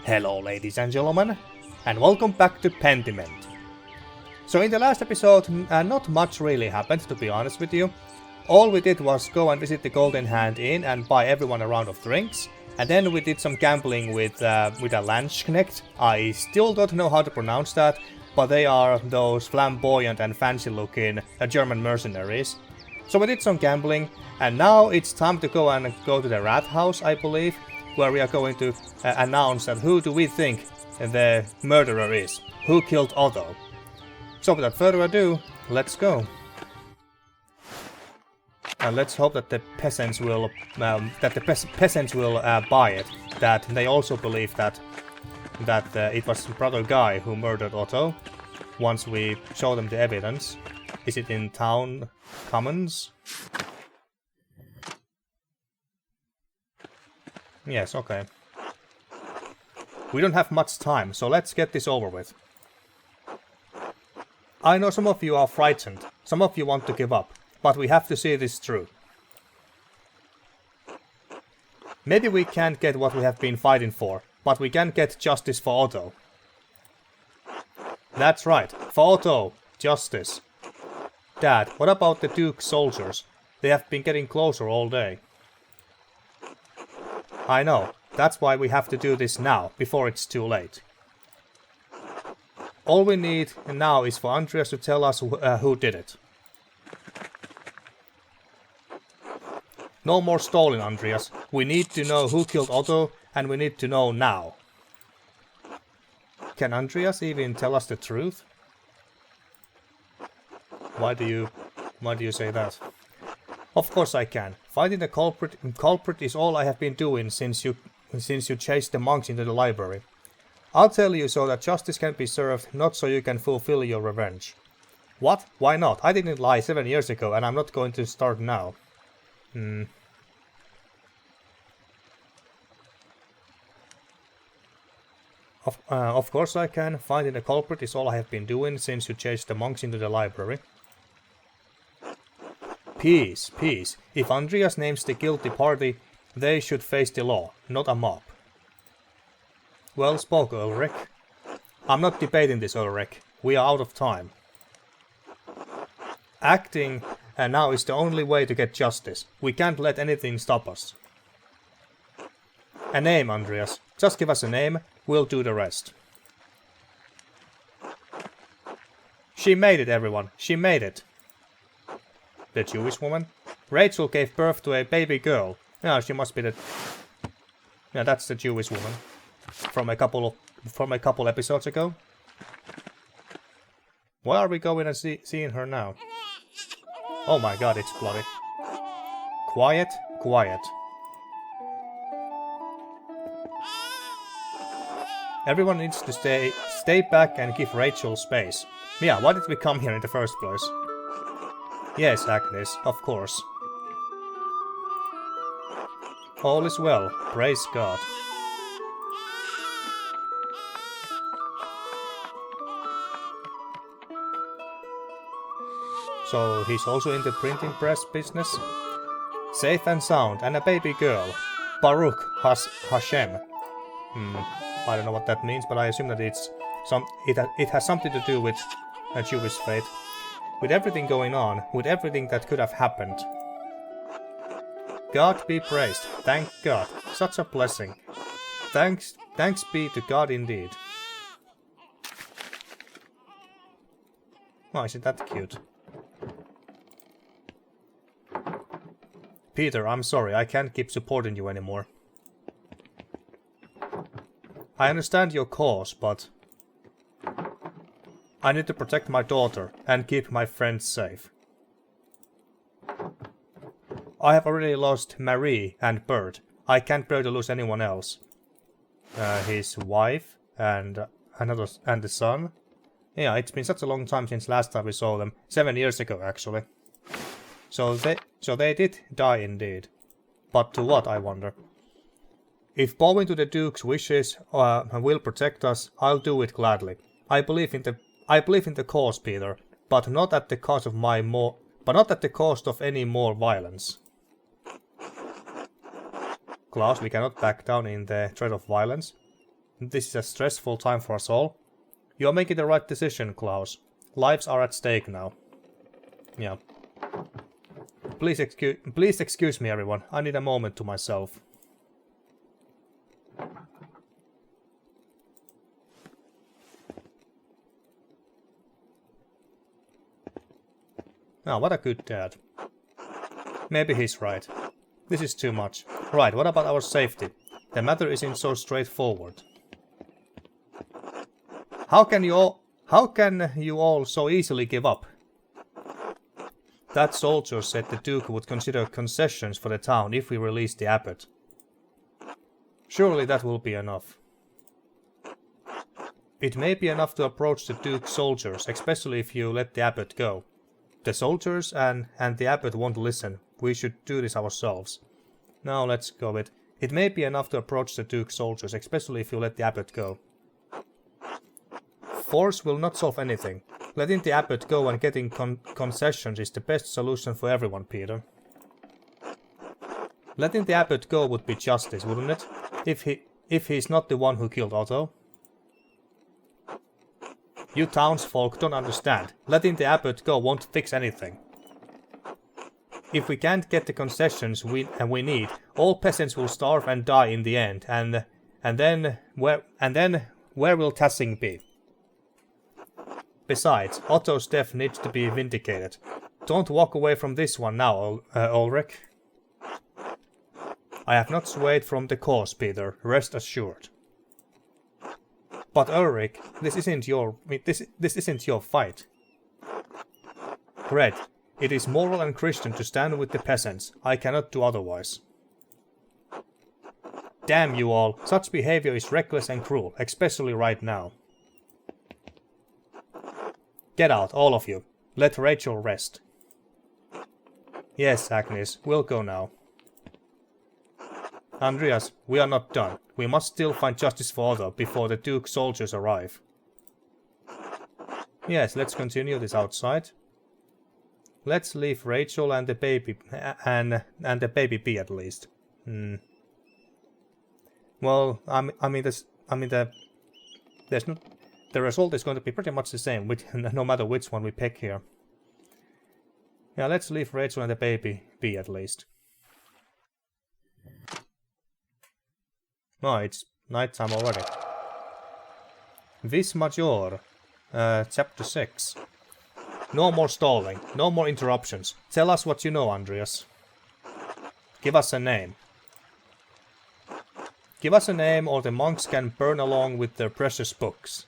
Hello ladies and gentlemen, and welcome back to Pentiment. So in the last episode, not much really happened, to be honest with you. All we did was go and visit the Golden Hand Inn and buy everyone a round of drinks, and then we did some gambling with a Landsknecht. I still don't know how to pronounce that, but they are those flamboyant and fancy looking German mercenaries. So we did some gambling, and now it's time to go to the Rat House, I believe, where we are going to announce that who do we think the murderer is, who killed Otto. So without further ado, let's go. And let's hope that the peasants will buy it. That they also believe that it was Barother Guy who murdered Otto. Once we show them the evidence. Is it in town commons? Yes, okay. We don't have much time, so let's get this over with. I know some of you are frightened, some of you want to give up, but we have to see this through. Maybe we can't get what we have been fighting for, but we can get justice for Otto. That's right, for Otto, justice. Dad, what about the Duke's soldiers? They have been getting closer all day. I know, that's why we have to do this now, before it's too late. All we need now is for Andreas to tell us who did it. No more stalling, Andreas. We need to know who killed Otto, and we need to know now. Can Andreas even tell us the truth? Why do you say that? Of course I can. Finding the culprit is all I have been doing since you chased the monks into the library. I'll tell you so that justice can be served, not so you can fulfill your revenge. What? Why not? I didn't lie 7 years ago, and I'm not going to start now. Of course I can. Finding the culprit is all I have been doing since you chased the monks into the library. Peace, peace. If Andreas names the guilty party, they should face the law, not a mob. Well spoke, Ulrich. I'm not debating this, Ulrich. We are out of time. Acting now is the only way to get justice. We can't let anything stop us. A name, Andreas. Just give us a name, we'll do the rest. She made it, everyone. She made it. The Jewish woman? Rachel gave birth to a baby girl. Yeah, she must be the... Yeah, that's the Jewish woman. From a couple episodes ago. Why are we going and seeing her now? Oh my god, it's bloody. Quiet, quiet. Everyone needs to stay back and give Rachel space. Yeah, why did we come here in the first place? Yes, Agnes, of course. All is well, praise God. So he's also in the printing press business? Safe and sound, and a baby girl. Baruch Hashem. I don't know what that means, but I assume that it has something to do with a Jewish faith. With everything going on, with everything that could have happened. God be praised, thank God, such a blessing. Thanks be to God indeed. Oh, isn't that cute? Peter, I'm sorry, I can't keep supporting you anymore. I understand your cause, but... I need to protect my daughter and keep my friends safe. I have already lost Marie and Bert. I can't bear to lose anyone else. His wife and the son. Yeah, it's been such a long time since last time we saw them. 7 years ago, actually. So they did die indeed. But to what, I wonder? If bowing to the Duke's wishes will protect us, I'll do it gladly. I believe in the cause, Peter, but not at the cost of any more violence. Klaus, we cannot back down in the threat of violence. This is a stressful time for us all. You are making the right decision, Klaus. Lives are at stake now. Yeah. Please excuse me, everyone. I need a moment to myself. Ah, what a good dad. Maybe he's right. This is too much. Right, what about our safety? The matter isn't so straightforward. How can you all so easily give up? That soldier said the Duke would consider concessions for the town if we release the abbot. Surely that will be enough. It may be enough to approach the Duke's soldiers, especially if you let the abbot go. The soldiers and the abbot won't listen. We should do this ourselves. Now let's go with... It may be enough to approach the Duke's soldiers, especially if you let the abbot go. Force will not solve anything. Letting the abbot go and getting concessions is the best solution for everyone, Peter. Letting the abbot go would be justice, wouldn't it? If he's not the one who killed Otto. You townsfolk don't understand. Letting the abbot go won't fix anything. If we can't get the concessions we need, all peasants will starve and die in the end, and then where will Tassing be? Besides, Otto's death needs to be vindicated. Don't walk away from this one now, Ulrich. I have not swayed from the cause, Peter. Rest assured. But Ulrich, this isn't your fight. Red, it is moral and Christian to stand with the peasants. I cannot do otherwise. Damn you all, such behavior is reckless and cruel, especially right now. Get out, all of you. Let Rachel rest. Yes, Agnes, we'll go now. Andreas, we are not done. We must still find justice for Otto before the Duke's soldiers arrive. Yes, let's continue this outside. Let's leave Rachel and the baby and the baby be at least. Well, the result is going to be pretty much the same, no matter which one we pick here. Yeah, let's leave Rachel and the baby be at least. Oh, it's nighttime already. Vis Major, chapter 6. No more stalling, no more interruptions. Tell us what you know, Andreas. Give us a name. Give us a name or the monks can burn along with their precious books.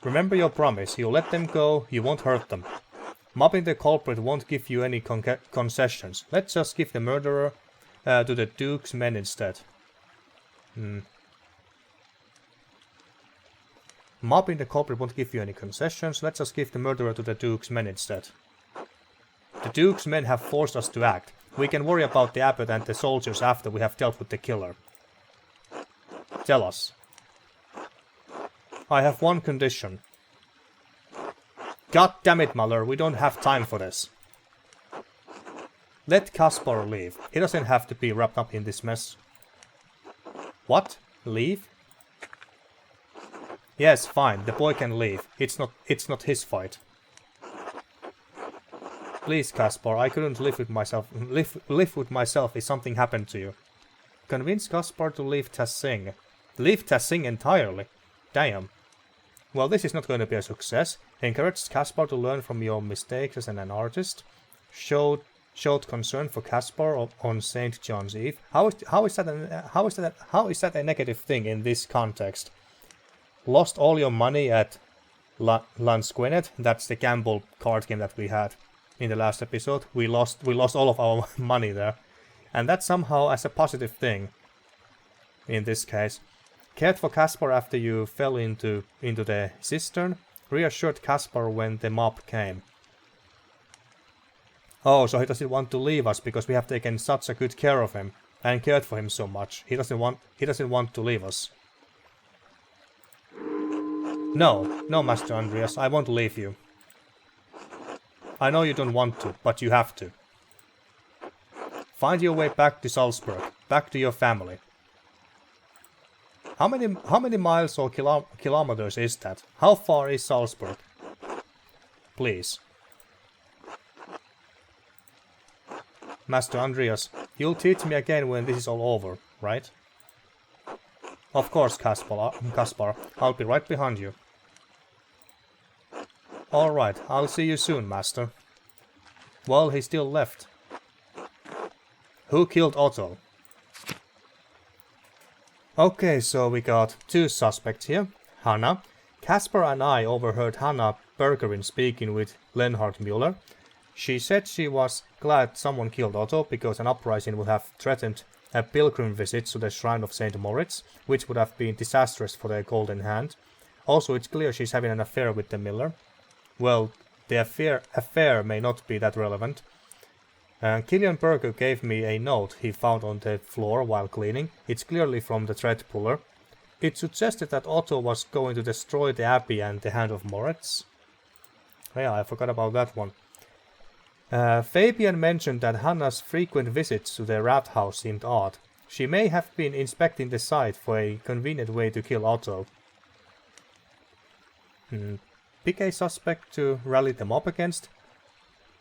Remember your promise, you let them go, you won't hurt them. Mobbing the culprit won't give you any concessions. Let's just give the murderer to the Duke's men instead. Mobbing the culprit won't give you any concessions. Let's just give the murderer to the Duke's men instead. The Duke's men have forced us to act. We can worry about the abbot and the soldiers after we have dealt with the killer. Tell us. I have one condition. God damn it, Muller, we don't have time for this. Let Kaspar leave. He doesn't have to be wrapped up in this mess. What? Leave? Yes, fine, the boy can leave. It's not his fight. Please, Kaspar, I couldn't live with myself if something happened to you. Convince Kaspar to leave Tassing. Leave Tassing entirely? Damn. Well, this is not going to be a success. Encouraged Kaspar to learn from your mistakes as an artist. Showed concern for Kaspar on St. John's Eve. How is that a negative thing in this context? Lost all your money at Lansquenet. That's the gamble card game that we had in the last episode. We lost all of our money there, and that somehow as a positive thing. In this case, cared for Kaspar after you fell into the cistern. Reassured Kaspar when the mob came. Oh, so he doesn't want to leave us because we have taken such a good care of him and cared for him so much. He doesn't want to leave us. No, Master Andreas, I won't leave you. I know you don't want to, but you have to. Find your way back to Salzburg, back to your family. How many miles or kilometers is that? How far is Salzburg? Please. Master Andreas, you'll teach me again when this is all over, right? Of course, Kaspar. I'll be right behind you. Alright, I'll see you soon, Master. Well, he still left. Who killed Otto? Okay, so we got two suspects here. Hannah. Kaspar and I overheard Hannah Bergerin speaking with Lenhard Müller. She said she was glad someone killed Otto because an uprising would have threatened a pilgrim visit to the shrine of St. Moritz, which would have been disastrous for their golden hand. Also, it's clear she's having an affair with the miller. Well, the affair may not be that relevant. Killian Berger gave me a note he found on the floor while cleaning. It's clearly from the thread puller. It suggested that Otto was going to destroy the abbey and the Hand of Moritz. Yeah, I forgot about that one. Fabian mentioned that Hannah's frequent visits to the rat house seemed odd. She may have been inspecting the site for a convenient way to kill Otto. Pick a suspect to rally them up against.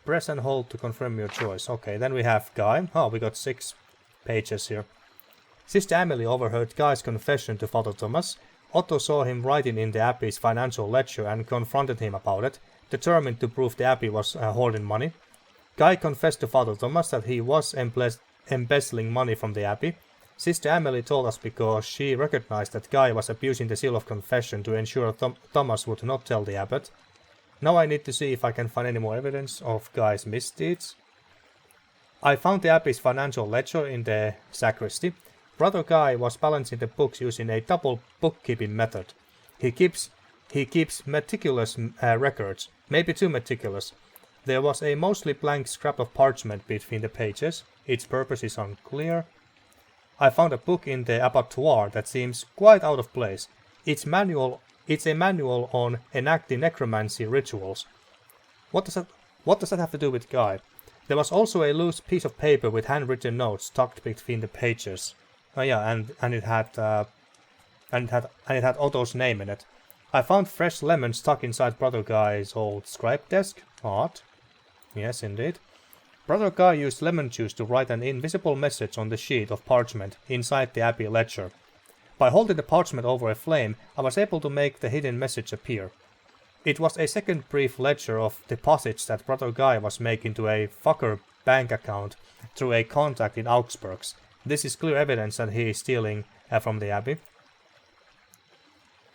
Press and hold to confirm your choice. Okay, then we have Guy. Oh, we got 6 pages here. Sister Emily overheard Guy's confession to Father Thomas. Otto saw him writing in the abbey's financial ledger and confronted him about it, determined to prove the abbey was hoarding money. Guy confessed to Father Thomas that he was embezzling money from the abbey. Sister Emily told us because she recognized that Guy was abusing the seal of confession to ensure Thomas would not tell the abbot. Now I need to see if I can find any more evidence of Guy's misdeeds. I found the abbey's financial ledger in the sacristy. Brother Guy was balancing the books using a double bookkeeping method. He keeps meticulous records, maybe too meticulous. There was a mostly blank scrap of parchment between the pages. Its purpose is unclear. I found a book in the abattoir that seems quite out of place. It's a manual on enacting necromancy rituals. What does that have to do with Guy? There was also a loose piece of paper with handwritten notes tucked between the pages. Oh yeah, and it had Otto's name in it. I found fresh lemons stuck inside Brother Guy's old scribe desk. Odd. Yes, indeed. Brother Guy used lemon juice to write an invisible message on the sheet of parchment inside the abbey ledger. By holding the parchment over a flame, I was able to make the hidden message appear. It was a second brief ledger of deposits that Brother Guy was making to a fucker bank account through a contact in Augsburg. This is clear evidence that he is stealing from the abbey.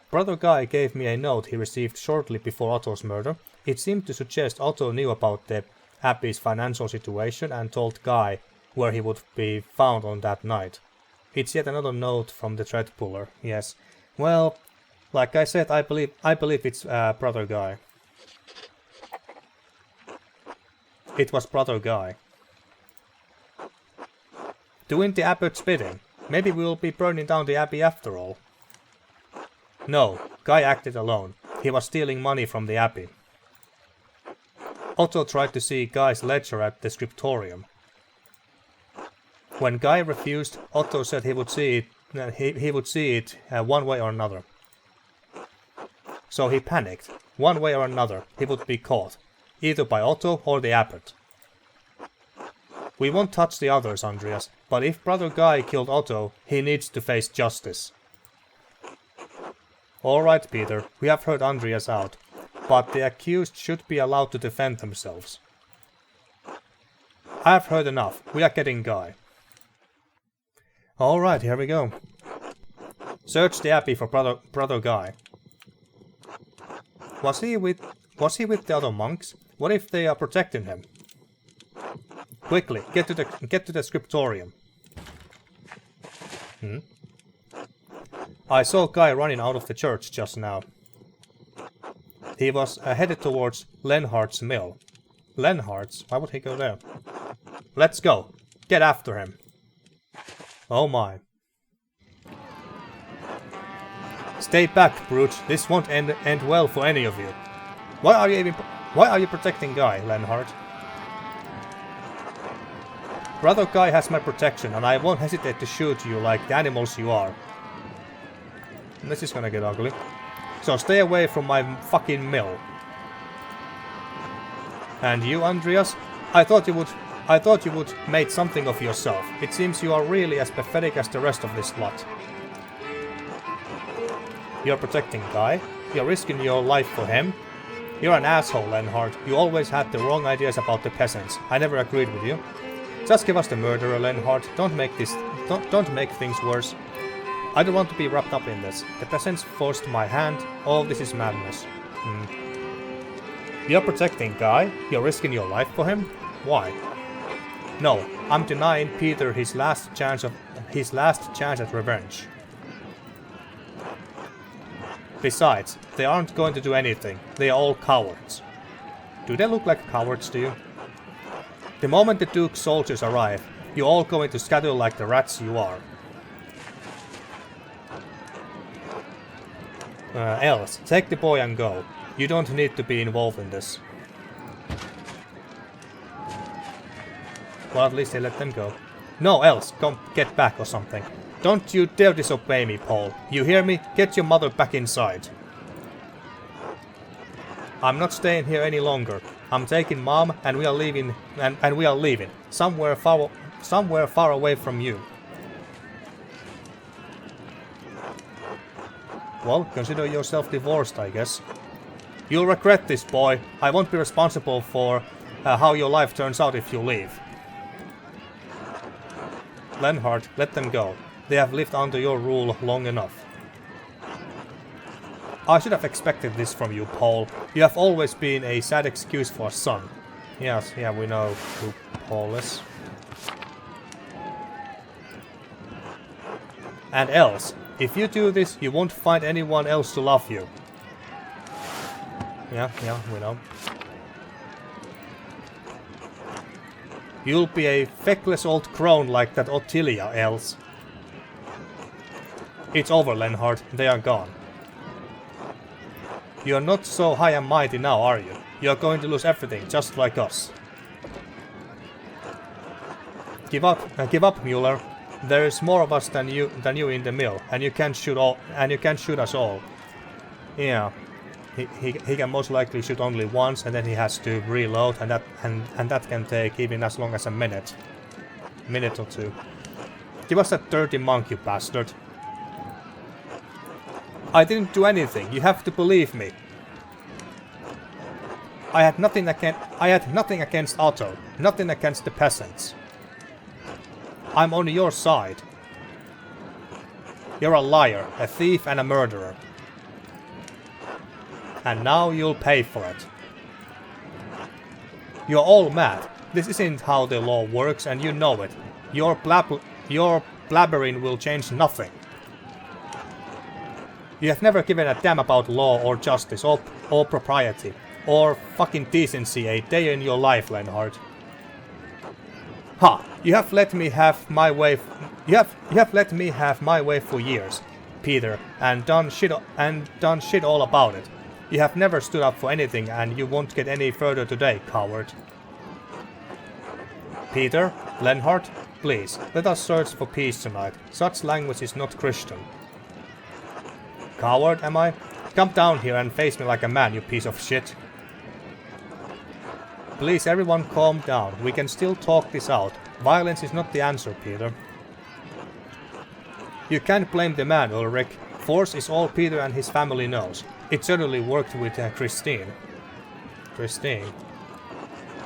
Brother Guy gave me a note he received shortly before Otto's murder. It seemed to suggest Otto knew about the abbey's financial situation and told Guy where he would be found on that night. It's yet another note from the thread puller. Yes. Well, like I said, I believe it's Brother Guy. It was Brother Guy. Doing the abbot's bidding. Maybe we'll be burning down the abbey after all. No, Guy acted alone. He was stealing money from the abbey. Otto tried to see Guy's ledger at the scriptorium. When Guy refused, Otto said he would see it one way or another. So he panicked. One way or another, he would be caught, either by Otto or the abbot. We won't touch the others, Andreas, but if Brother Guy killed Otto, he needs to face justice. Alright, Peter, we have heard Andreas out, but the accused should be allowed to defend themselves. I have heard enough. We are getting Guy. Alright, here we go. Search the abbey for Brother Guy. Was he with the other monks? What if they are protecting him? Quickly, get to the scriptorium. I saw Guy running out of the church just now. He was headed towards Lenhardt's mill. Lenhardt's? Why would he go there? Let's go. Get after him. Oh my. Stay back, brute. This won't end well for any of you. Why are you protecting Guy, Lenhardt? Brother Guy has my protection, and I won't hesitate to shoot you like the animals you are. This is gonna get ugly. So stay away from my fucking mill. And you, Andreas? I thought you would make something of yourself. It seems you are really as pathetic as the rest of this lot. You're protecting Guy. You're risking your life for him. You're an asshole, Lenhard. You always had the wrong ideas about the peasants. I never agreed with you. Just give us the murderer, Lenhard. Don't make things worse. I don't want to be wrapped up in this. The peasants forced my hand. All this is madness. You're protecting Guy. You're risking your life for him. Why? No, I'm denying Peter his last chance at revenge. Besides, they aren't going to do anything. They are all cowards. Do they look like cowards to you? The moment the Duke's soldiers arrive, you're all going to scatter like the rats you are. Else, take the boy and go. You don't need to be involved in this. Well, at least they let them go. No, Else, come get back or something. Don't you dare disobey me, Paul. You hear me? Get your mother back inside. I'm not staying here any longer. I'm taking Mom and we are leaving and we are leaving. Somewhere far away from you. Well, consider yourself divorced, I guess. You'll regret this, boy. I won't be responsible for how your life turns out if you leave. Lenhard, let them go. They have lived under your rule long enough. I should have expected this from you, Paul. You have always been a sad excuse for a son. Yes, yeah, we know who Paul is. And else, if you do this, you won't find anyone else to love you. Yeah, we know. You'll be a feckless old crone like that Ottilia, else. It's over, Lenhard. They are gone. You're not so high and mighty now, are you? You're going to lose everything, just like us. Give up, Mueller. There is more of us than you in the mill, and you can't shoot us all. Yeah, he can most likely shoot only once, and then he has to reload, and that can take even as long as a minute or two. Give us that dirty monk, you bastard. I didn't do anything. You have to believe me. I had nothing against Otto. Nothing against the peasants. I'm on your side. You're a liar, a thief and a murderer. And now you'll pay for it. You're all mad. This isn't how the law works and you know it. Your blabbering will change nothing. You have never given a damn about law or justice or propriety or fucking decency a day in your life, Lenhard. Ha! You have let me have my way. You have let me have my way for years, Peter, and done shit all about it. You have never stood up for anything, and you won't get any further today, coward. Peter, Lenhard, please let us search for peace tonight. Such language is not Christian. Coward, am I? Come down here and face me like a man, you piece of shit. Please, everyone, calm down. We can still talk this out. Violence is not the answer, Peter. You can't blame the man, Ulrich. Force is all Peter and his family knows. It certainly worked with Christine. Christine?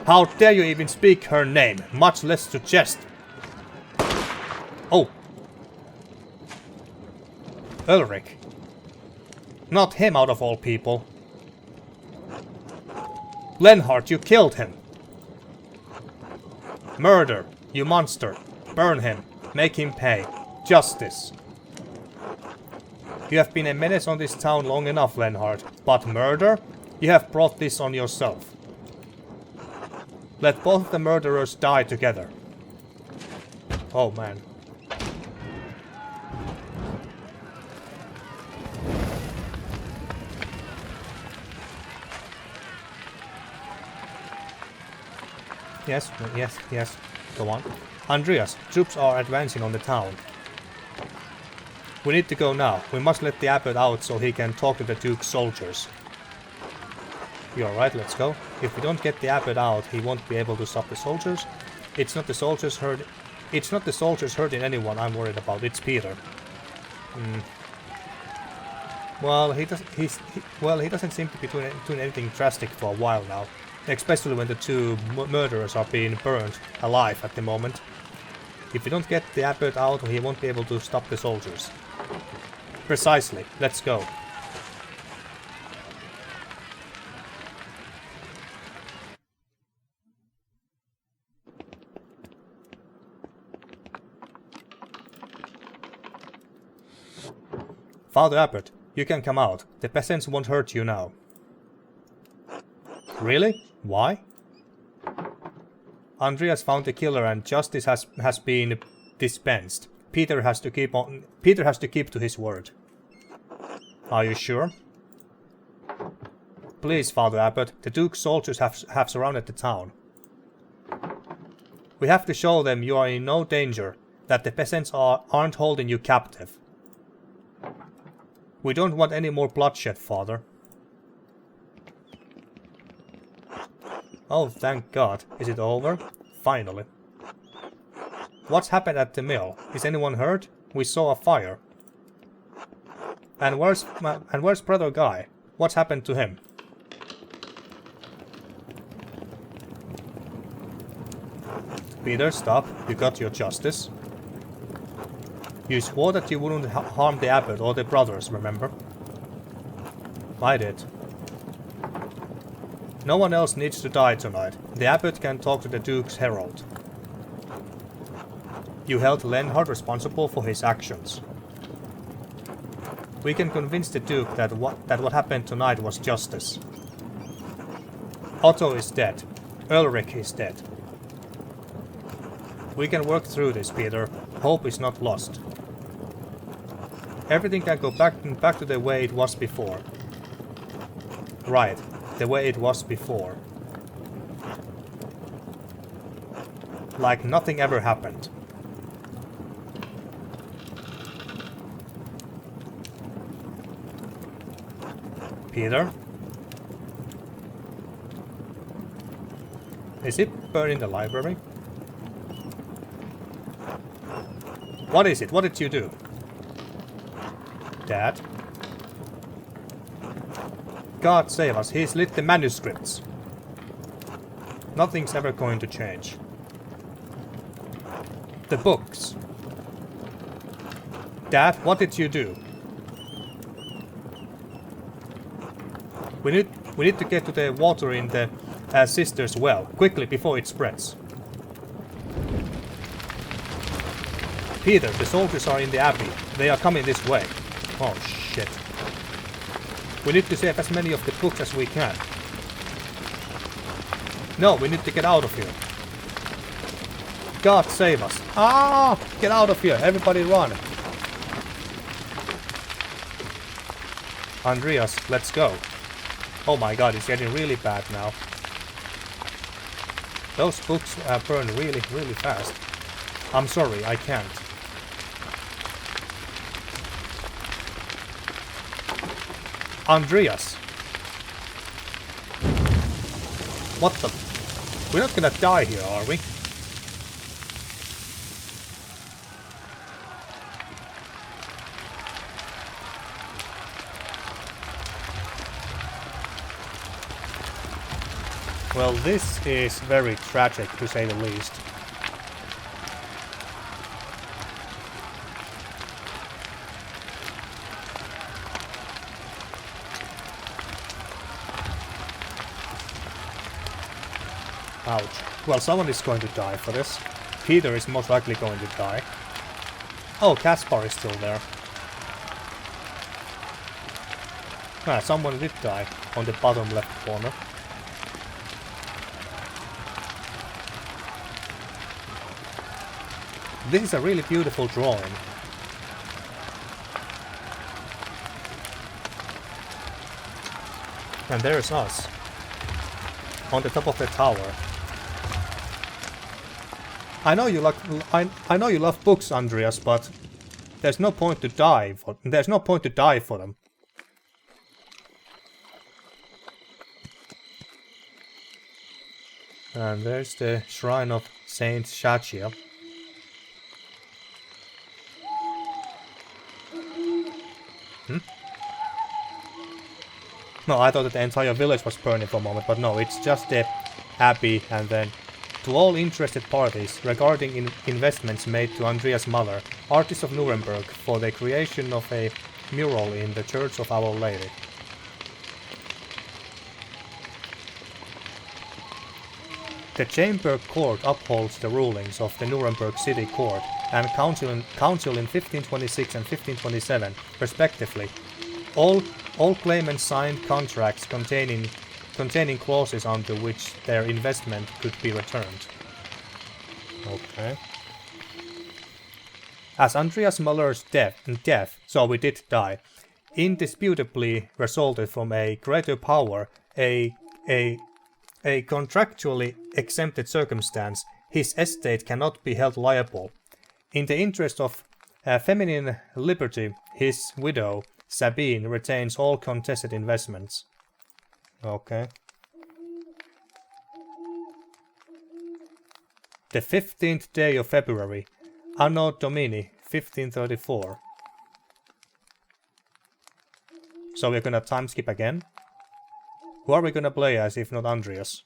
How dare you even speak her name, much less to jest? Oh. Ulrich. Not him out of all people. Lenhard, you killed him. Murder, you monster. Burn him. Make him pay. Justice. You have been a menace on this town long enough, Lenhard. But murder? You have brought this on yourself. Let both the murderers die together. Oh man. Yes. Go on. Andreas, troops are advancing on the town. We need to go now. We must let the abbot out so he can talk to the Duke's soldiers. You're right, let's go. If we don't get the abbot out, he won't be able to stop the soldiers. It's not the soldiers hurting anyone I'm worried about, it's Peter. Well, he doesn't seem to be doing anything drastic for a while now. Especially when the two murderers are being burned alive at the moment. If we don't get the abbot out, he won't be able to stop the soldiers. Precisely. Let's go. Father Abbot, you can come out. The peasants won't hurt you now. Really? Why? Andreas found the killer and justice has been dispensed. Peter has to keep to his word. Are you sure? Please, Father Abbot, the Duke's soldiers have surrounded the town. We have to show them you are in no danger, that the peasants aren't holding you captive. We don't want any more bloodshed, Father. Oh, thank God. Is it over? Finally. What's happened at the mill? Is anyone hurt? We saw a fire. And where's Barother Guy? What's happened to him? Peter, stop. You got your justice. You swore that you wouldn't harm the abbot or the brothers, remember? I did. No one else needs to die tonight. The abbot can talk to the Duke's herald. You held Lenhard responsible for his actions. We can convince the Duke that what happened tonight was justice. Otto is dead. Ulrich is dead. We can work through this, Peter. Hope is not lost. Everything can go back to the way it was before. Right. The way it was before. Like nothing ever happened. Peter? Is it burned in the library? What is it? What did you do? Dad? God save us, he's lit the manuscripts. Nothing's ever going to change. The books. Dad, what did you do? We need to get to the water in the sister's well, quickly before it spreads. Peter, the soldiers are in the abbey. They are coming this way. Oh shit. We need to save as many of the books as we can. No, we need to get out of here. God save us. Ah! Get out of here. Everybody run. Andreas, let's go. Oh my god, it's getting really bad now. Those books burn really, really fast. I'm sorry, I can't. Andreas. What the... We're not gonna die here, are we? Well, this is very tragic, to say the least. Ouch. Well, someone is going to die for this. Peter is most likely going to die. Oh, Caspar is still there. Ah, someone did die on the bottom left corner. This is a really beautiful drawing. And there's us. On the top of the tower. I know you love books, Andreas, but there's no point to die for them. And there's the shrine of Saint Shachia. No, I thought that the entire village was burning for a moment, but no, it's just the abbey. And then, to all interested parties regarding investments made to Andreas Muller, artist of Nuremberg, for the creation of a mural in the Church of Our Lady. The Chamber Court upholds the rulings of the Nuremberg City Court and Council in 1526 and 1527, respectively. All claimants signed contracts containing clauses under which their investment could be returned. Okay. As Andreas Muller's death, so we did die, indisputably resulted from a greater power, a contractually exempted circumstance, his estate cannot be held liable. In the interest of feminine liberty, his widow, Sabine, retains all contested investments. Okay. The 15th day of February, Anno Domini 1534. So we're gonna time skip again? Who are we gonna play as if not Andreas?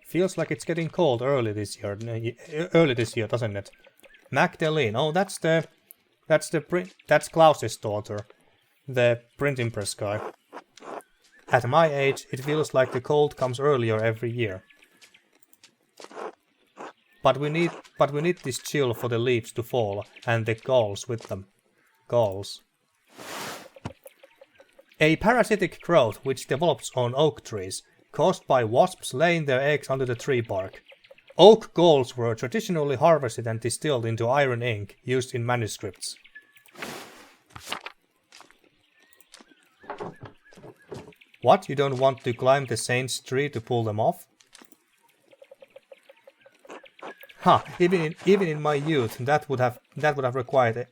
Feels like it's getting cold early this year, doesn't it? Magdalene. Oh, that's Klaus's daughter, the printing press guy. At my age, it feels like the cold comes earlier every year. But we need this chill for the leaves to fall and the galls with them. Galls. A parasitic growth which develops on oak trees, caused by wasps laying their eggs under the tree bark. Oak galls were traditionally harvested and distilled into iron ink used in manuscripts. What, you don't want to climb the saint's tree to pull them off? Ha! Even in my youth, that would have required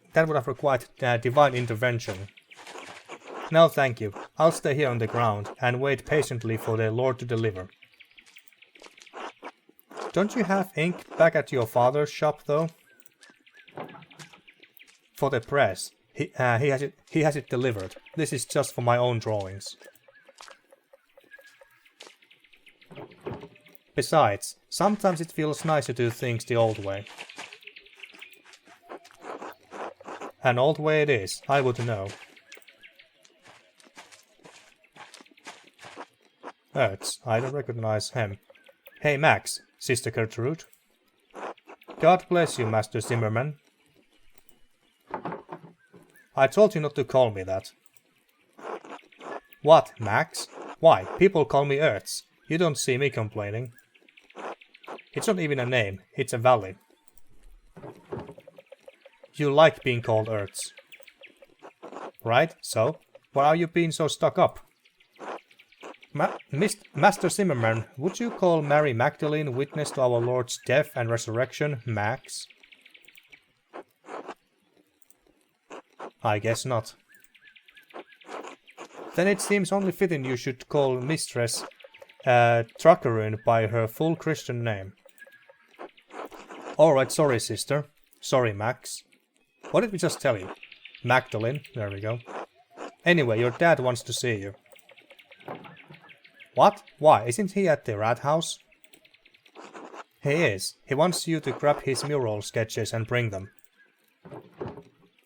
divine intervention. No, thank you. I'll stay here on the ground and wait patiently for the Lord to deliver. Don't you have ink back at your father's shop, though? For the press. He has it delivered. This is just for my own drawings. Besides, sometimes it feels nice to do things the old way. An old way it is, I would know. I don't recognize him. Hey Max, Sister Gertrude. God bless you, Master Zimmerman. I told you not to call me that. What, Max? Why, people call me Ertz. You don't see me complaining. It's not even a name, it's a valley. You like being called Ertz. Right, so? Why are you being so stuck up? Master Zimmerman, would you call Mary Magdalene witness to our Lord's death and resurrection, Max? I guess not. Then it seems only fitting you should call Mistress Truckeroon by her full Christian name. Alright, sorry sister. Sorry, Max. What did we just tell you? Magdalene, there we go. Anyway, your dad wants to see you. What? Why? Isn't he at the rat house? He is. He wants you to grab his mural sketches and bring them.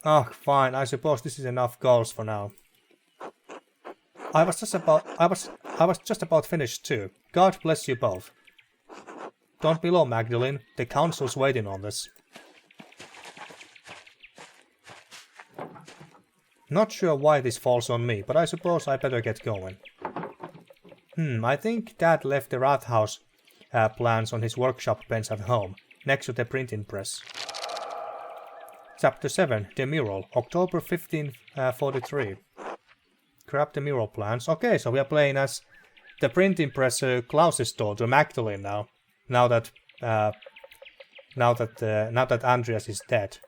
Ah, fine. I suppose this is enough goals for now. I was just about finished too. God bless you both. Don't be low, Magdalene. The council's waiting on this. Not sure why this falls on me, but I suppose I better get going. I think Dad left the rat house plans on his workshop bench at home, next to the printing press. Chapter 7, The Mural, October 1543. Grab the mural plans. Okay, so we are playing as the printing press Klaus's daughter, Magdalene now. Now that Andreas is dead.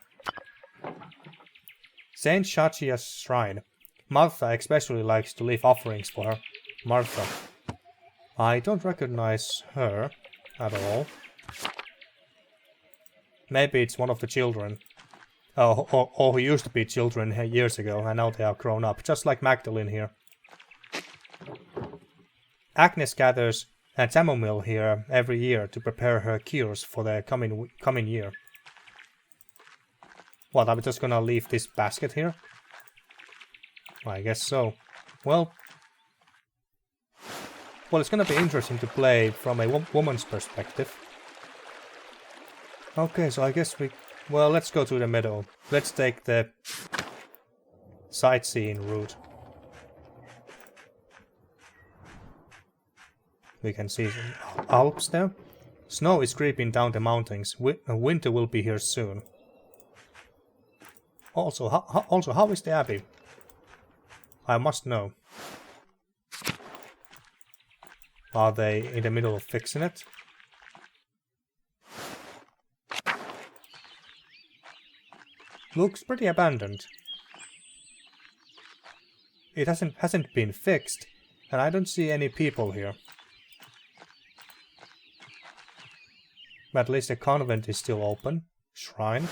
Saint Shachia's shrine. Martha especially likes to leave offerings for her. Martha. I don't recognize her at all. Maybe it's one of the children. Or who used to be children years ago, and now they are grown up, just like Magdalene here. Agnes gathers a chamomile here every year to prepare her cures for the coming year. What, are we just gonna leave this basket here? I guess so. Well, it's gonna be interesting to play from a woman's perspective. Okay, so I guess well, let's go to the meadow. Let's take the sightseeing route. We can see some Alps there. Snow is creeping down the mountains. Winter will be here soon. Also, how is the abbey? I must know. Are they in the middle of fixing it? Looks pretty abandoned. It hasn't been fixed, and I don't see any people here. But at least the convent is still open. Shrine.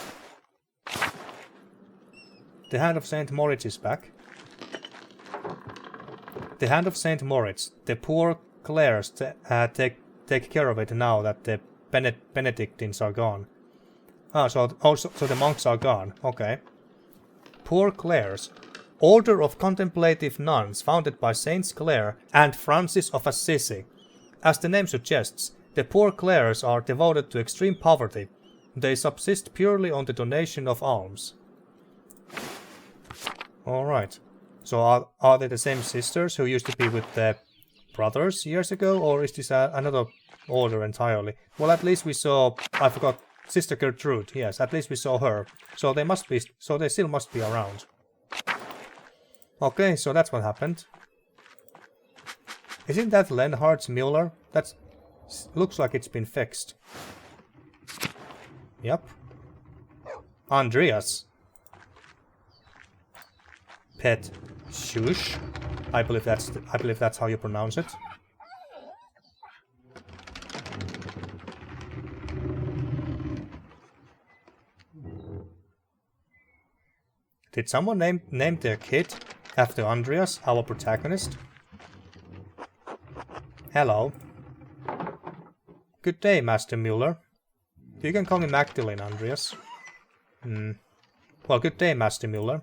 The Hand of Saint Moritz is back. The Hand of Saint Moritz. The poor Clares take care of it now that the Benedictines are gone. So the monks are gone. Okay. Poor Clares. Order of Contemplative Nuns founded by Saints Clare and Francis of Assisi. As the name suggests, the poor Clares are devoted to extreme poverty. They subsist purely on the donation of alms. Alright. So are they the same sisters who used to be with the brothers years ago, or is this another order entirely? Well, at least we saw, I forgot, Sister Gertrude. Yes, at least we saw her. So they still must be around. Okay, so that's what happened. Isn't that Lenhardt's Mueller? That looks like it's been fixed. Yep. Andreas. Pet Shush. I believe that's how you pronounce it. Did someone name their kid after Andreas, our protagonist? Hello. Good day, Master Mueller. You can call me Magdalene, Andreas. Well, good day, Master Mueller.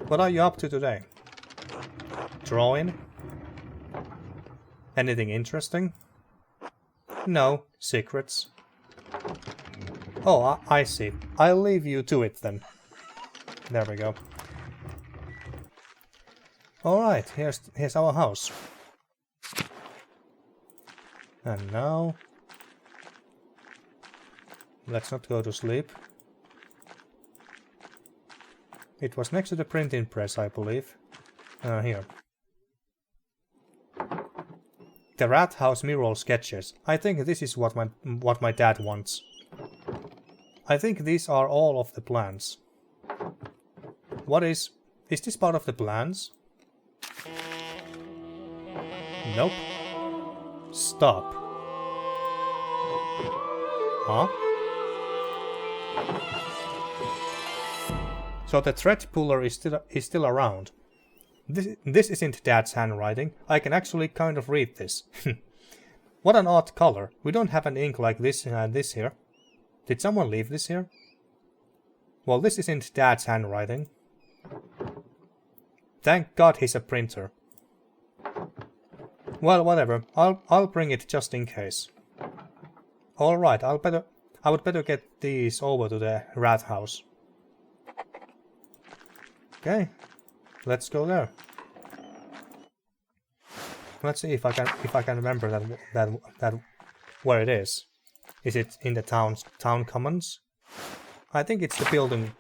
What are you up to today? Drawing? Anything interesting? No, secrets. Oh, I see. I'll leave you to it then. There we go. Alright, here's our house. And now... let's not go to sleep. It was next to the printing press, I believe. Here. The Rat House mural sketches. I think this is what my dad wants. I think these are all of the plans. What is this part of the plans? Nope. Stop. Huh? So the thread puller is still around. This isn't Dad's handwriting. I can actually kind of read this. What an odd color. We don't have an ink like this here. Did someone leave this here? Well, this isn't Dad's handwriting. Thank God he's a printer. Well, whatever. I'll bring it just in case. All right. I would better get these over to the rat house. Okay. Let's go there. Let's see if I can remember that where it is. Is it in the town commons? I think it's the building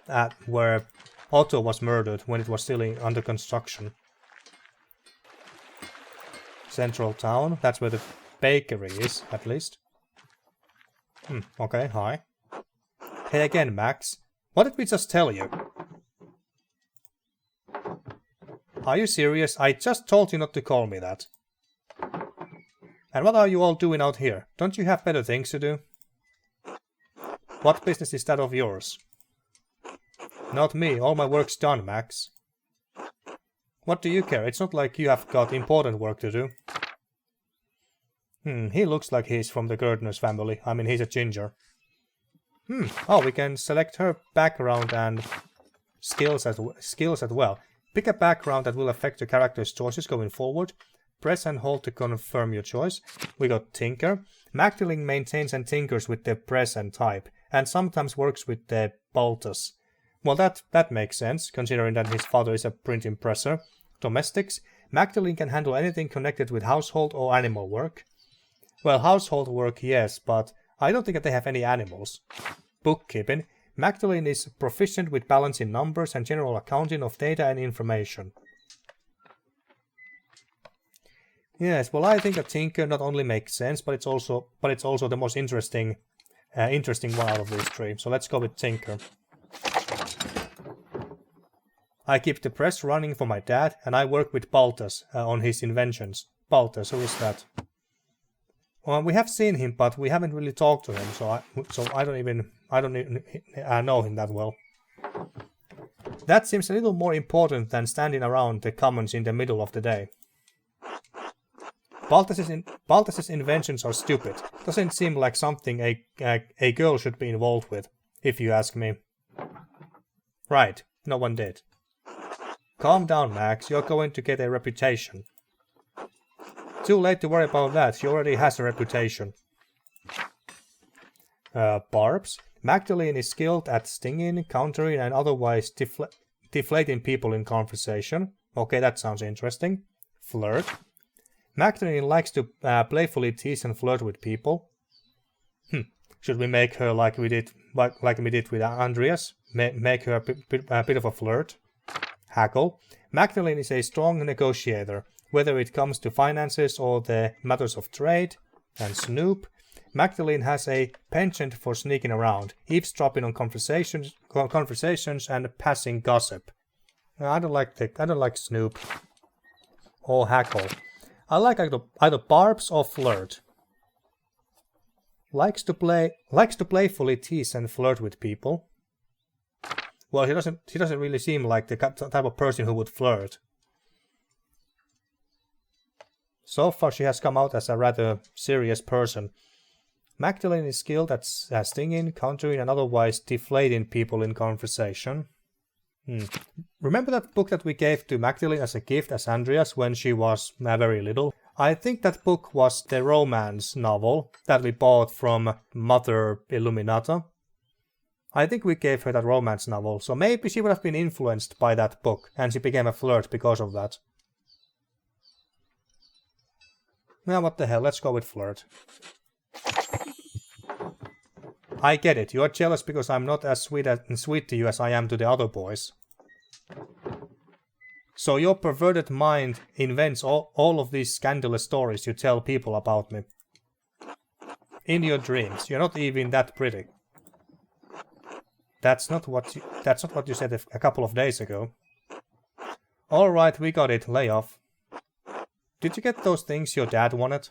where Otto was murdered when it was still under construction. Central town. That's where the bakery is, at least. Okay, hi. Hey again, Max. What did we just tell you? Are you serious? I just told you not to call me that. And what are you all doing out here? Don't you have better things to do? What business is that of yours? Not me. All my work's done, Max. What do you care? It's not like you have got important work to do. He looks like he's from the Gardener's family. I mean, he's a ginger. Oh, we can select her background and skills as well. Pick a background that will affect your character's choices going forward. Press and hold to confirm your choice. We got Tinker. Magdalene maintains and tinkers with the press and type, and sometimes works with the bolters. Well, that makes sense, considering that his father is a printing presser. Domestics. Magdalene can handle anything connected with household or animal work. Well, household work, yes, but I don't think that they have any animals. Bookkeeping. Magdalene is proficient with balancing numbers and general accounting of data and information. Yes, well, I think that Tinker not only makes sense, but it's also the most interesting one out of these three. So let's go with Tinker. I keep the press running for my dad, and I work with Baltas on his inventions. Baltas, who is that? Well, we have seen him, but we haven't really talked to him, so I don't even know him that well. That seems a little more important than standing around the commons in the middle of the day. Baltas's inventions are stupid. Doesn't seem like something a girl should be involved with, if you ask me. Right, no one did. Calm down, Max, you're going to get a reputation. Too late to worry about that, she already has a reputation. Barbs. Magdalene is skilled at stinging, countering, and otherwise deflating people in conversation. Okay, that sounds interesting. Flirt. Magdalene likes to playfully tease and flirt with people. Should we make her like we did with Andreas? Make her a bit of a flirt? Haggle. Magdalene is a strong negotiator, whether it comes to finances or the matters of trade. And Snoop. Magdalene has a penchant for sneaking around, eavesdropping on conversations and passing gossip. I don't like Snoop or Haggle. I like either Barbs or Flirt. Likes to playfully tease and flirt with people. Well, he doesn't really seem like the type of person who would flirt. So far, she has come out as a rather serious person. Magdalene is skilled at stinging, countering, and otherwise deflating people in conversation. Remember that book that we gave to Magdalene as a gift as Andreas when she was very little? I think that book was the romance novel that we bought from Mother Illuminata. I think we gave her that romance novel, so maybe she would have been influenced by that book, and she became a flirt because of that. Now what the hell, let's go with Flirt. I get it, you're jealous because I'm not as sweet to you as I am to the other boys. So your perverted mind invents all of these scandalous stories you tell people about me. In your dreams, you're not even that pretty. That's not what you said a couple of days ago. Alright, we got it, lay off. Did you get those things your dad wanted?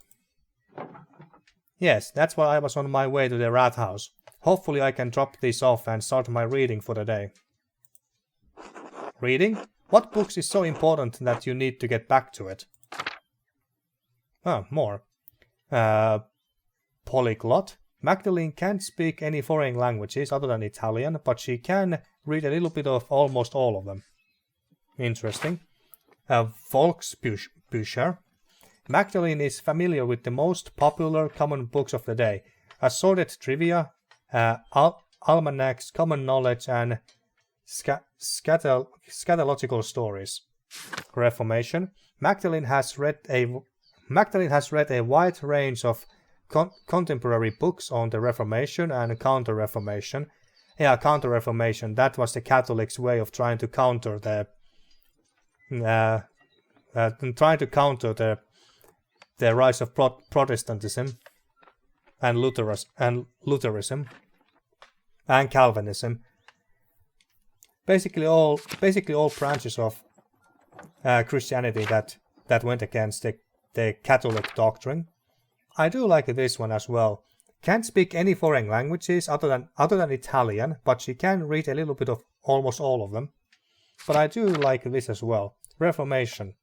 Yes, that's why I was on my way to the rat house. Hopefully I can drop these off and start my reading for the day. Reading? What books is so important that you need to get back to it? Oh, more. Polyglot. Magdalene can't speak any foreign languages other than Italian, but she can read a little bit of almost all of them. Interesting. Volksbücher. Magdalene is familiar with the most popular common books of the day. Assorted trivia, almanacs, common knowledge, and scatological stories. Reformation. Magdalene has read Magdalene has read a wide range of contemporary books on the Reformation and Counter-Reformation. Yeah, Counter-Reformation, that was the Catholics' way of trying to counter the rise of Protestantism and Lutheranism and Calvinism. Basically all branches of Christianity that went against the Catholic doctrine. I do like this one as well. Can't speak any foreign languages other than Italian, but she can read a little bit of almost all of them. But I do like this as well. Reformation.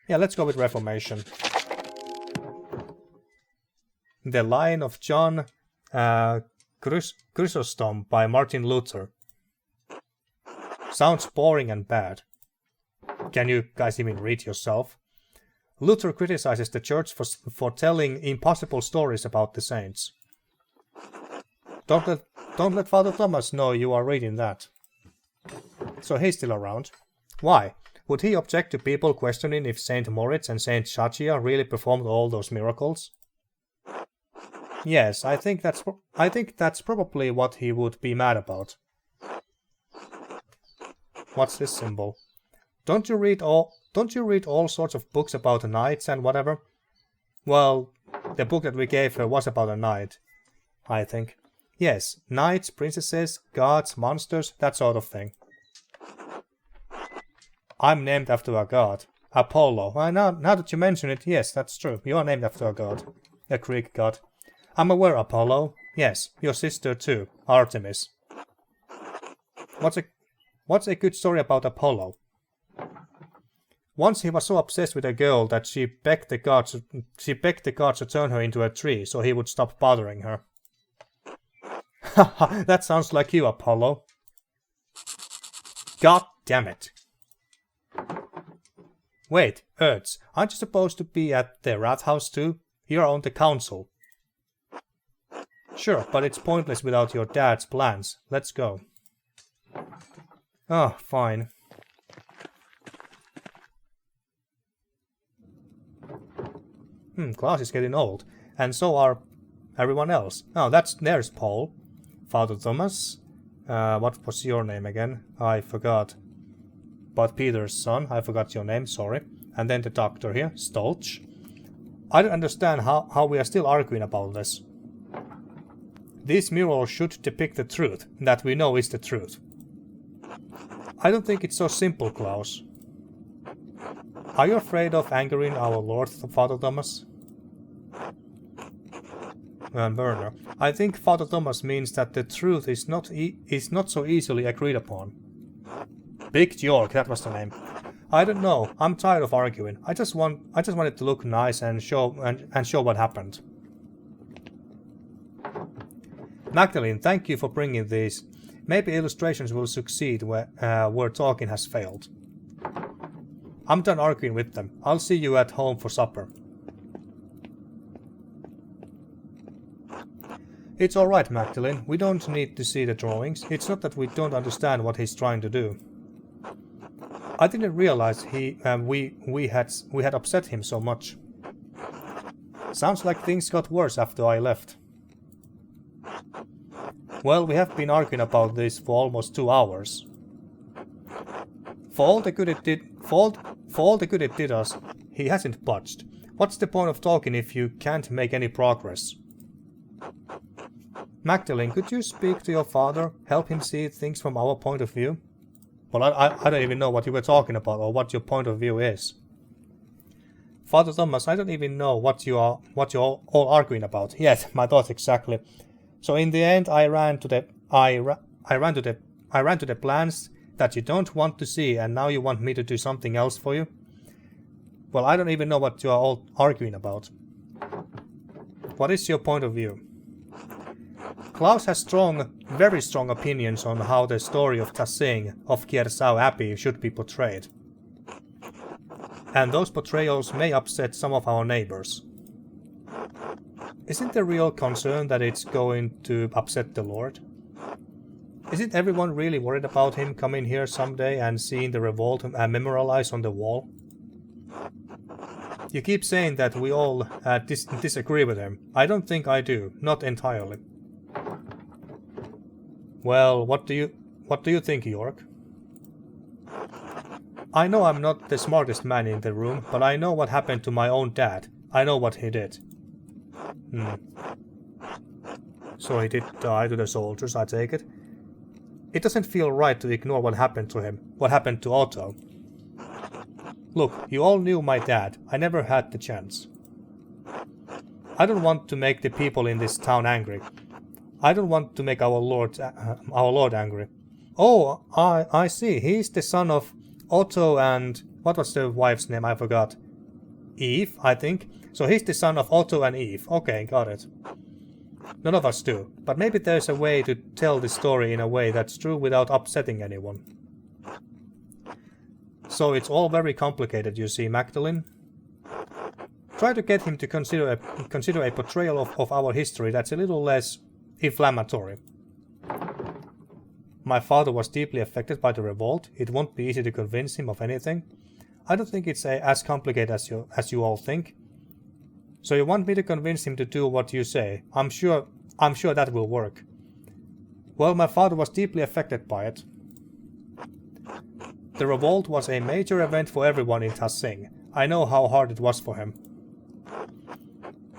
Yeah, let's go with Reformation. The Lion of John Chrysostom by Martin Luther. Sounds boring and bad. Can you guys even read yourself? Luther criticizes the church for telling impossible stories about the saints. Don't let Father Thomas know you are reading that. So he's still around. Why? Would he object to people questioning if Saint Moritz and Saint Shachia really performed all those miracles? Yes, I think that's probably what he would be mad about. What's this symbol? Don't you read all sorts of books about knights and whatever? Well, the book that we gave her was about a knight, I think. Yes, knights, princesses, gods, monsters, that sort of thing. I'm named after a god. Apollo. Now that you mention it, yes, that's true. You are named after a god. A Greek god. I'm aware, Apollo. Yes, your sister too, Artemis. What's a good story about Apollo? Once he was so obsessed with a girl that she begged the gods to turn her into a tree so he would stop bothering her. Haha, that sounds like you, Apollo. God damn it. Wait, Ertz, aren't you supposed to be at the rat house too? You're on the council. Sure, but it's pointless without your dad's plans. Let's go. Oh, fine. Class is getting old, and so are everyone else. Oh, there's Paul. Father Thomas. What was your name again? I forgot. But Peter's son, I forgot your name, sorry. And then the doctor here, Stolch. I don't understand how we are still arguing about this. These murals should depict the truth, that we know is the truth. I don't think it's so simple, Klaus. Are you afraid of angering our Lord, Father Thomas? Werner, I think Father Thomas means that the truth is not so easily agreed upon. Big York, that was the name. I don't know. I'm tired of arguing. I just wanted to look nice and show what happened. Magdalene, thank you for bringing these. Maybe illustrations will succeed where talking has failed. I'm done arguing with them. I'll see you at home for supper. It's alright, Magdalene. We don't need to see the drawings. It's not that we don't understand what he's trying to do. I didn't realize we had upset him so much. Sounds like things got worse after I left. Well, we have been arguing about this for almost 2 hours. For all the good it did us, he hasn't budged. What's the point of talking if you can't make any progress? Magdalene, could you speak to your father, help him see things from our point of view? Well, I don't even know what you were talking about or what your point of view is. Father Thomas, I don't even know what you're all arguing about. Yes, my thoughts exactly. So in the end, I ran to the plans that you don't want to see, and now you want me to do something else for you? Well, I don't even know what you are all arguing about. What is your point of view? Klaus has very strong opinions on how the story of Tassing of Kiersau Abbey should be portrayed. And those portrayals may upset some of our neighbors. Isn't the real concern that it's going to upset the Lord? Isn't everyone really worried about him coming here someday and seeing the revolt memorialized on the wall? You keep saying that we all disagree with him. I don't think I do. Not entirely. Well, what do you think, York? I know I'm not the smartest man in the room, but I know what happened to my own dad. I know what he did. So he did die to the soldiers, I take it. It doesn't feel right to ignore what happened to him, what happened to Otto. Look, you all knew my dad. I never had the chance. I don't want to make the people in this town angry. I don't want to make our Lord angry. Oh, I see. He's the son of Otto and... what was the wife's name? I forgot. Eve, I think. So he's the son of Otto and Eve. Okay, got it. None of us do. But maybe there's a way to tell the story in a way that's true without upsetting anyone. So it's all very complicated, you see, Magdalene. Try to get him to consider a portrayal of our history that's a little less inflammatory. My father was deeply affected by the revolt. It won't be easy to convince him of anything. I don't think it's as complicated as you all think. So you want me to convince him to do what you say? I'm sure that will work. Well, my father was deeply affected by it. The revolt was a major event for everyone in Tassing. I know how hard it was for him.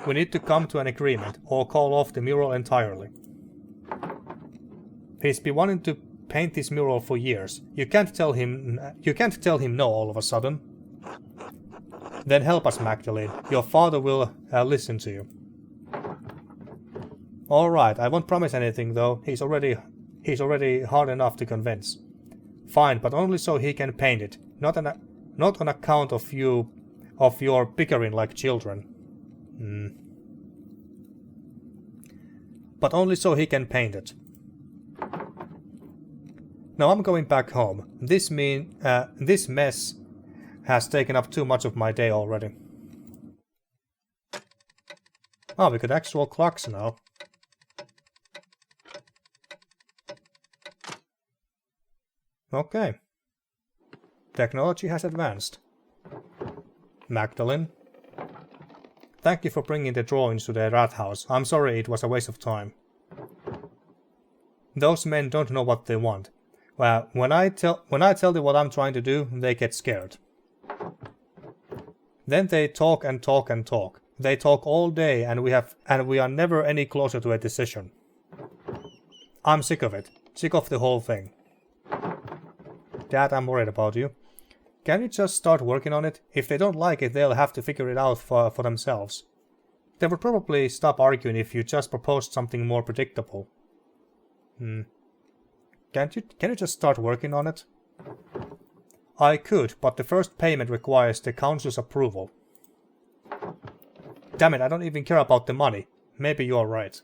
We need to come to an agreement, or call off the mural entirely. He's been wanting to paint this mural for years. You can't tell him no all of a sudden. Then help us, Magdalene. Your father will listen to you. Alright, I won't promise anything though. He's already hard enough to convince. Fine, but only so he can paint it. Not on account of your bickering like children. But only so he can paint it. Now I'm going back home. This mess has taken up too much of my day already. Oh, we got actual clocks now. Okay. Technology has advanced. Magdalene. Thank you for bringing the drawings to the rat house. I'm sorry it was a waste of time. Those men don't know what they want. Well, when I tell them what I'm trying to do, they get scared. Then they talk and talk and talk. They talk all day and we are never any closer to a decision. I'm sick of it. Sick of the whole thing. Dad, I'm worried about you. Can you just start working on it? If they don't like it, they'll have to figure it out for themselves. They would probably stop arguing if you just proposed something more predictable. Can you just start working on it? I could, but the first payment requires the council's approval. Damn it, I don't even care about the money. Maybe you're right.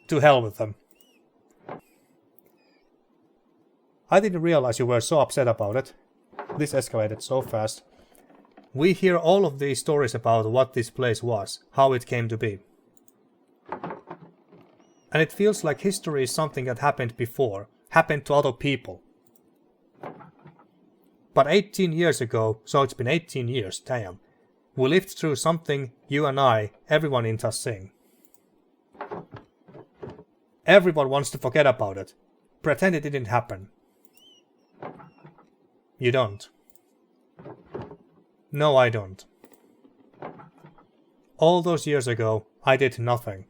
To hell with them. I didn't realize you were so upset about it. This escalated so fast. We hear all of these stories about what this place was, how it came to be. And it feels like history is something that happened before, happened to other people. But 18 years ago, so it's been 18 years, damn. We lived through something, you and I, everyone in Tassing. Everyone wants to forget about it. Pretend it didn't happen. You don't. No, I don't. All those years ago, I did nothing.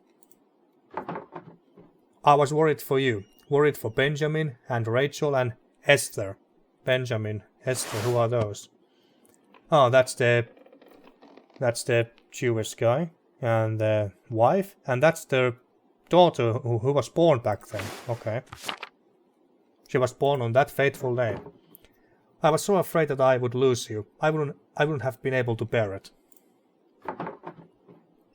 I was worried for you, worried for Benjamin and Rachel and Esther. Benjamin, Esther, who are those? Oh, that's the Jewish guy and the wife, and that's their daughter who was born back then. Okay. She was born on that fateful day. I was so afraid that I would lose you. I wouldn't have been able to bear it.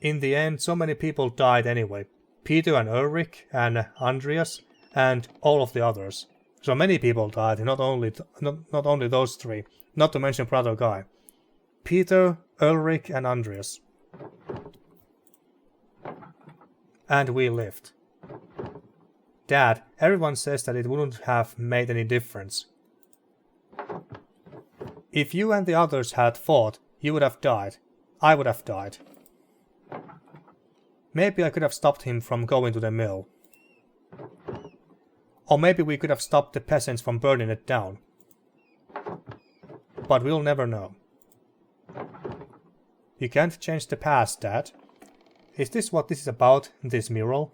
In the end, so many people died anyway. Peter and Ulrich and Andreas and all of the others. So many people died, not only those three. Not to mention Barother Guy. Peter, Ulrich and Andreas. And we lived. Dad, everyone says that it wouldn't have made any difference. If you and the others had fought, You would have died. I would have died. Maybe I could have stopped him from going to the mill. Or maybe we could have stopped the peasants from burning it down. But we'll never know. You can't change the past, Dad. Is this what this is about, this mural?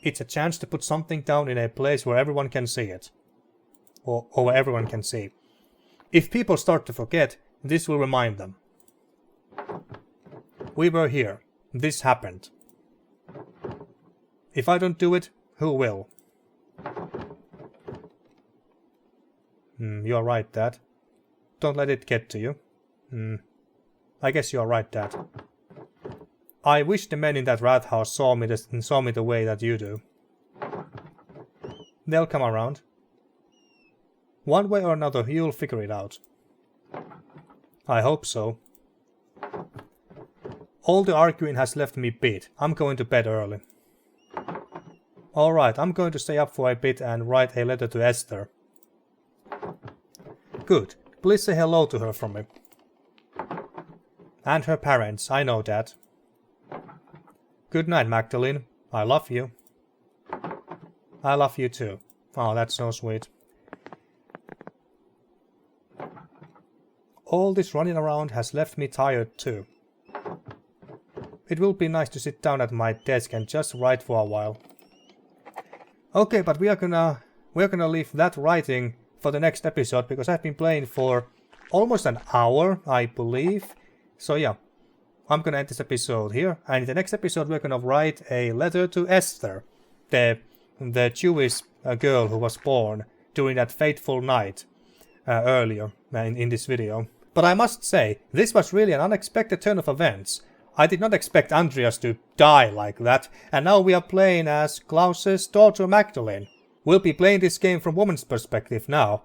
It's a chance to put something down in a place where everyone can see it. Or where everyone can see. If people start to forget, this will remind them. We were here. This happened. If I don't do it, who will? You're right, Dad. Don't let it get to you. I guess you're right, Dad. I wish the men in that rat house saw me the way that you do. They'll come around. One way or another, you'll figure it out. I hope so. All the arguing has left me beat. I'm going to bed early. Alright, I'm going to stay up for a bit and write a letter to Esther. Good. Please say hello to her from me. And her parents, I know that. Good night, Magdalene. I love you. I love you too. Oh, that's so sweet. All this running around has left me tired too. It will be nice to sit down at my desk and just write for a while. Okay, but we're gonna leave that writing for the next episode because I've been playing for almost an hour, I believe. So yeah, I'm gonna end this episode here, and in the next episode we're gonna write a letter to Esther, the Jewish girl who was born during that fateful night earlier in this video. But I must say, this was really an unexpected turn of events. I did not expect Andreas to die like that, and now we are playing as Klaus's daughter Magdalene. We'll be playing this game from woman's perspective now.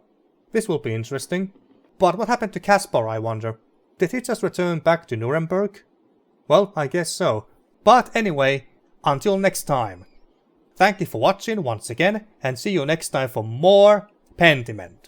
This will be interesting. But what happened to Caspar, I wonder? Did he just return back to Nuremberg? Well, I guess so. But anyway, until next time. Thank you for watching once again, and see you next time for more Pentiment.